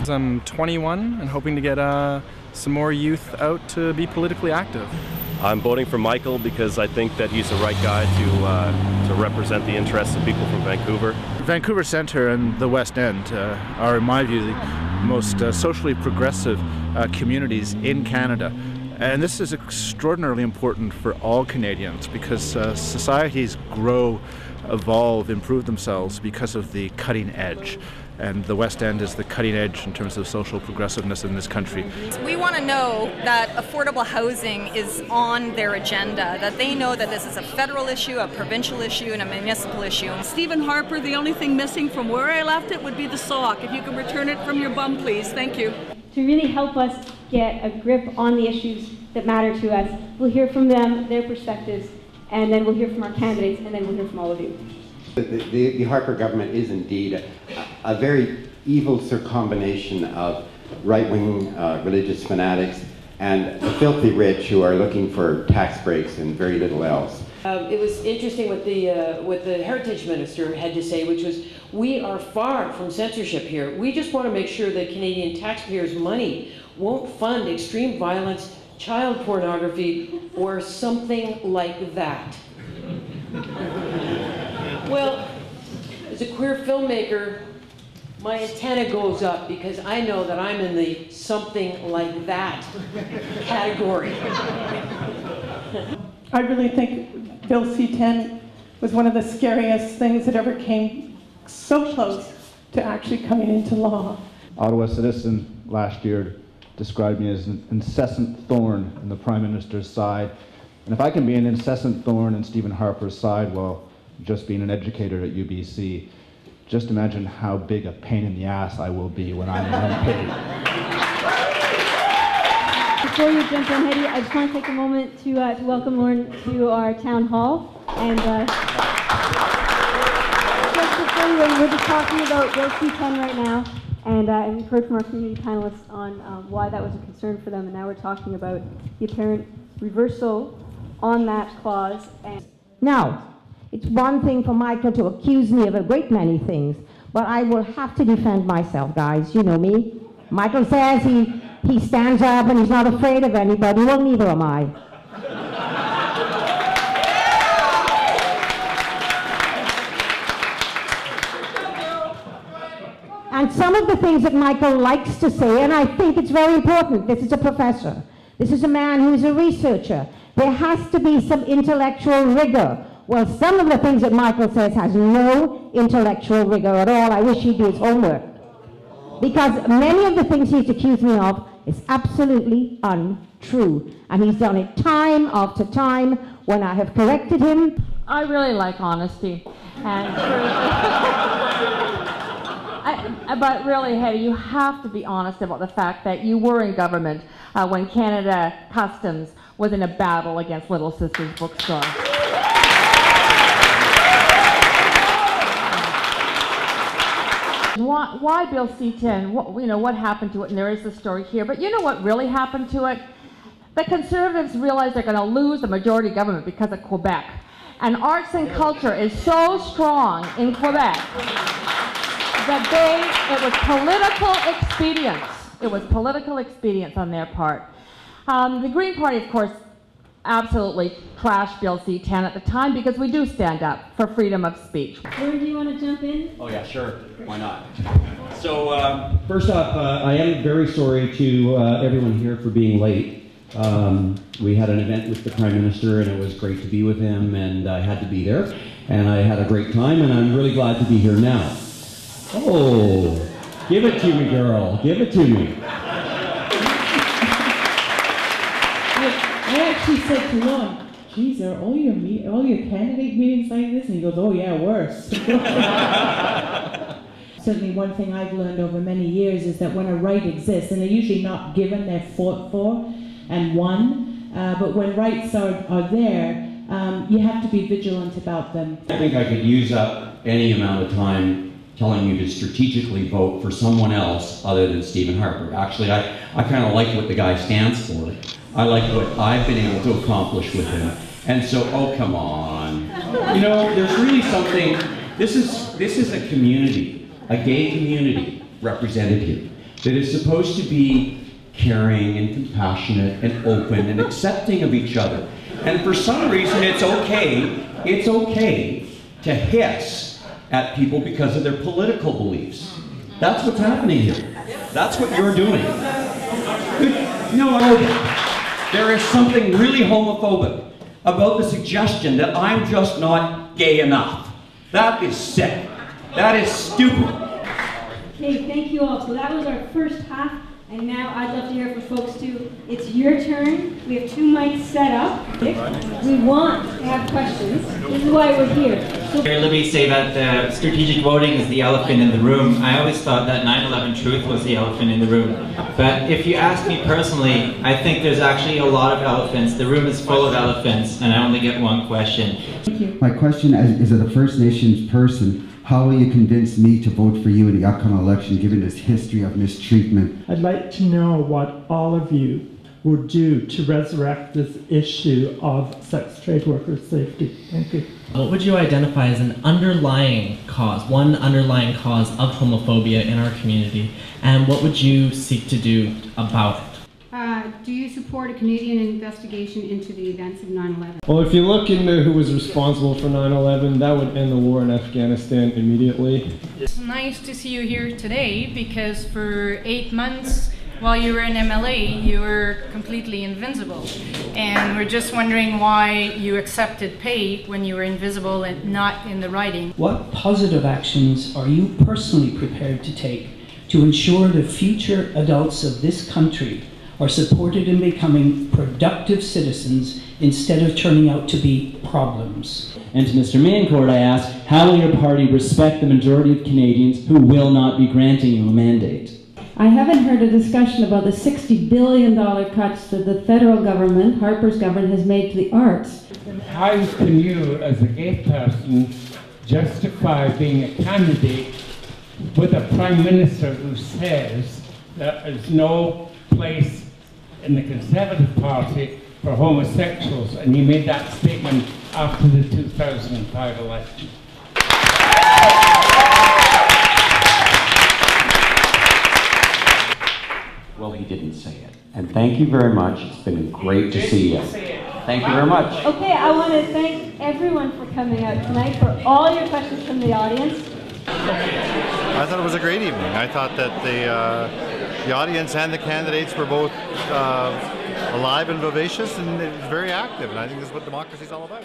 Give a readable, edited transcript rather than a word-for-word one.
I'm 21 and hoping to get some more youth out to be politically active. I'm voting for Michael because I think that he's the right guy to represent the interests of people from Vancouver. Vancouver Centre and the West End are, in my view, the most socially progressive communities in Canada. And this is extraordinarily important for all Canadians because societies grow, evolve, improve themselves because of the cutting edge. And the West End is the cutting edge in terms of social progressiveness in this country. We want to know that affordable housing is on their agenda, that they know that this is a federal issue, a provincial issue, and a municipal issue. Stephen Harper, the only thing missing from where I left it would be the sock. If you can return it from your bum, please. Thank you. To really help us get a grip on the issues that matter to us, we'll hear from them, their perspectives, and then we'll hear from our candidates, and then we'll hear from all of you. The Harper government is indeed a very evil combination of right-wing religious fanatics and the filthy rich who are looking for tax breaks and very little else. It was interesting what the Heritage Minister had to say, which was, we are far from censorship here. We just want to make sure that Canadian taxpayers' money won't fund extreme violence, child pornography, or something like that. Well, as a queer filmmaker, my antenna goes up because I know that I'm in the something like that category. I really think Bill C-10 was one of the scariest things that ever came so close to actually coming into law. Ottawa Citizen last year described me as an incessant thorn in the Prime Minister's side. And if I can be an incessant thorn in Stephen Harper's side, well, just being an educator at UBC, just imagine how big a pain in the ass I will be when I'm an MP. Before you jump in, Heidi, I just want to take a moment to welcome Lorne to our town hall. And just before you in, we're just talking about Bill C-10 right now, and we've heard from our community panelists on why that was a concern for them, and now we're talking about the apparent reversal on that clause. And now, it's one thing for Michael to accuse me of a great many things, but I will have to defend myself, guys. You know me. Michael says he stands up and he's not afraid of anybody. Well, neither am I. And some of the things that Michael likes to say, and I think it's very important, this is a professor. This is a man who's a researcher. There has to be some intellectual rigor. Well, some of the things that Michael says has no intellectual rigor at all. I wish he'd do his homework. Because many of the things he's accused me of is absolutely untrue. And he's done it time after time when I have corrected him. I really like honesty and truth. But really, Hetty, you have to be honest about the fact that you were in government when Canada Customs was in a battle against Little Sisters Bookstore. Why Bill C-10? What happened to it? And there is the story here. But you know what really happened to it? The Conservatives realized they're going to lose the majority government because of Quebec. And arts and culture is so strong in Quebec that it was political expedience. It was political expedience on their part. The Green Party, of course, absolutely trashed Bill C-10 at the time because we do stand up for freedom of speech. Where do you want to jump in? Oh yeah, sure. Why not? So first off, I am very sorry to everyone here for being late. We had an event with the Prime Minister and it was great to be with him and I had to be there. And I had a great time and I'm really glad to be here now. Oh, give it to me, girl. Give it to me. I actually said to Lorne, geez, are all your candidate meetings like this? And he goes, oh yeah, worse. Certainly one thing I've learned over many years is that when a right exists, and they're usually not given, they're fought for and won, but when rights are there, you have to be vigilant about them. I think I could use up any amount of time telling you to strategically vote for someone else other than Stephen Harper. Actually, I kind of like what the guy stands for. I like what I've been able to accomplish with him. And so, oh, come on. You know, there's really something, this is a community, a gay community represented here, that is supposed to be caring and compassionate and open and accepting of each other. And for some reason, it's okay to hiss at people because of their political beliefs. That's what's happening here. That's what you're doing. No, there is something really homophobic about the suggestion that I'm just not gay enough. That is sick. That is stupid. Okay, thank you all. So that was our first half, and now I'd love to hear from folks too. It's your turn. We have 2 mics set up. We want to have questions. This is why we're here. So Libby say that strategic voting is the elephant in the room. I always thought that 9/11 truth was the elephant in the room. But if you ask me personally, I think there's actually a lot of elephants. The room is full of elephants, and I only get one question. Thank you. My question is, as a First Nations person, how will you convince me to vote for you in the upcoming election, given this history of mistreatment? I'd like to know what all of you will do to resurrect this issue of sex trade worker safety. Thank you. What would you identify as an underlying cause, one underlying cause of homophobia in our community, and what would you seek to do about it? Do you support a Canadian investigation into the events of 9/11? Well, if you look into who was responsible for 9/11, that would end the war in Afghanistan immediately. It's nice to see you here today because for 8 months while you were in MLA, you were completely invisible. And we're just wondering why you accepted pay when you were invisible and not in the writing. What positive actions are you personally prepared to take to ensure the future adults of this country are supported in becoming productive citizens instead of turning out to be problems? And to Mr. Mayencourt, I ask, how will your party respect the majority of Canadians who will not be granting you a mandate? I haven't heard a discussion about the $60 billion cuts that the federal government, Harper's government, has made to the arts. How can you, as a gay person, justify being a candidate with a Prime Minister who says there is no place in the Conservative Party for homosexuals, and he made that statement after the 2005 election? Well, he didn't say it. And thank you very much. It's been great to see you. Thank you very much. Okay, I want to thank everyone for coming out tonight, for all your questions from the audience. I thought it was a great evening. I thought that the audience and the candidates were both alive and vivacious, and it was very active, and I think this is what democracy is all about.